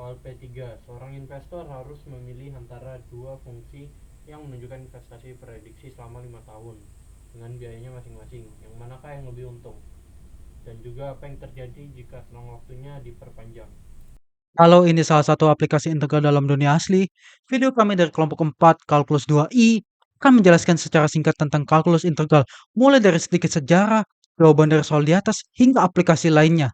Soal P3, seorang investor harus memilih antara dua fungsi yang menunjukkan investasi prediksi selama 5 tahun dengan biayanya masing-masing. Yang manakah yang lebih untung? Dan juga apa yang terjadi jika selang waktunya diperpanjang? Kalau ini salah satu aplikasi integral dalam dunia asli, video kami dari kelompok 4 Kalkulus 2i akan menjelaskan secara singkat tentang kalkulus integral, mulai dari sedikit sejarah, jawaban dari soal di atas, hingga aplikasi lainnya.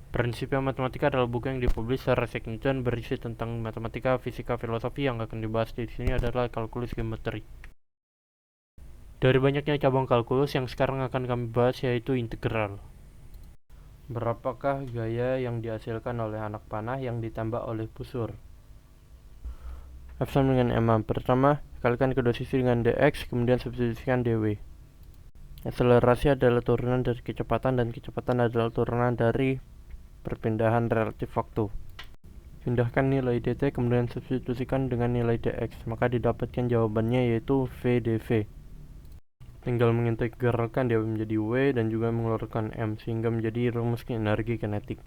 Prinsipia Matematika adalah buku yang dipublish secara Newton, berisi tentang matematika, fisika, filosofi. Yang akan dibahas di sini adalah kalkulus geometri. Dari banyaknya cabang kalkulus yang sekarang akan kami bahas yaitu integral. Berapakah gaya yang dihasilkan oleh anak panah yang ditambah oleh busur? F sama dengan M. Pertama, kalikan kedua sisi dengan dx, kemudian substitusikan dy. Akselerasi adalah turunan dari kecepatan dan kecepatan adalah turunan dari perpindahan relatif waktu. Pindahkan nilai dt kemudian substitusikan dengan nilai dx, maka didapatkan jawabannya yaitu v dv. Tinggal mengintegralkan dia menjadi w dan juga mengeluarkan m sehingga menjadi rumus energi kinetik.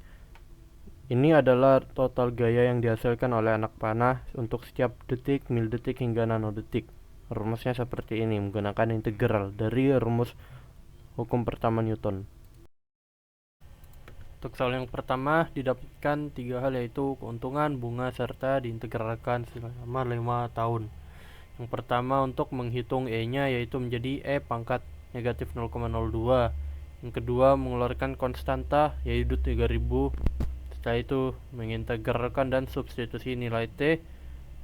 Ini adalah total gaya yang dihasilkan oleh anak panah untuk setiap detik, mil detik hingga nanodetik. Rumusnya seperti ini menggunakan integral dari rumus hukum pertama Newton. Untuk soal yang pertama didapatkan 3 hal yaitu keuntungan, bunga, serta diintegralkan selama 5 tahun. Yang pertama untuk menghitung E-nya yaitu menjadi E pangkat negatif 0,02. Yang kedua mengeluarkan konstanta yaitu 3000. Setelah itu mengintegralkan dan substitusi nilai T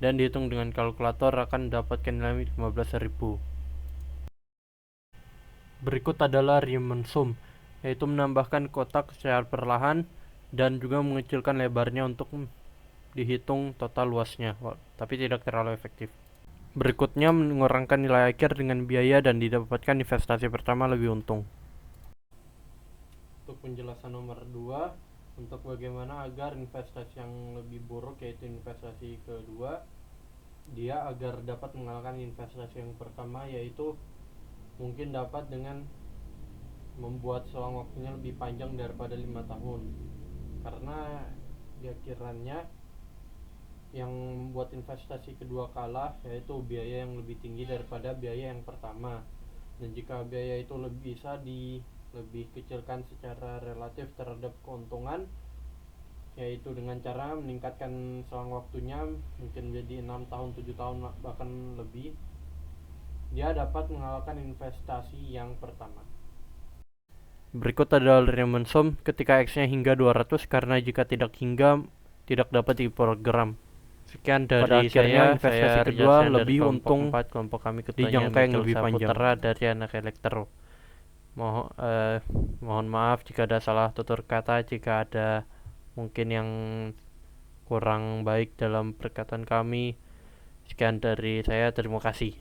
dan dihitung dengan kalkulator akan mendapatkan nilai 15.000. Berikut adalah Riemann sum, yaitu menambahkan kotak secara perlahan dan juga mengecilkan lebarnya untuk dihitung total luasnya, tapi tidak terlalu efektif. Berikutnya mengurangkan nilai akhir dengan biaya dan didapatkan investasi pertama lebih untung. Untuk penjelasan nomor 2, untuk bagaimana agar investasi yang lebih buruk yaitu investasi kedua, dia agar dapat mengalahkan investasi yang pertama yaitu mungkin dapat dengan membuat selang waktunya lebih panjang daripada 5 tahun, karena diakhirannya yang membuat investasi kedua kalah yaitu biaya yang lebih tinggi daripada biaya yang pertama. Dan jika biaya itu bisa lebih kecilkan secara relatif terhadap keuntungan, yaitu dengan cara meningkatkan selang waktunya mungkin menjadi 6 tahun, 7 tahun bahkan lebih, dia dapat mengalahkan investasi yang pertama. Berikut adalah Riemann sum ketika x-nya hingga 200 karena jika tidak hingga tidak dapat diprogram. Sekian dari saya, investasi kedua lebih untung kelompok kami di jangka yang lebih panjang. Dari anak elektro. Mohon maaf jika ada salah tutur kata, jika ada mungkin yang kurang baik dalam perkataan kami. Sekian dari saya, terima kasih.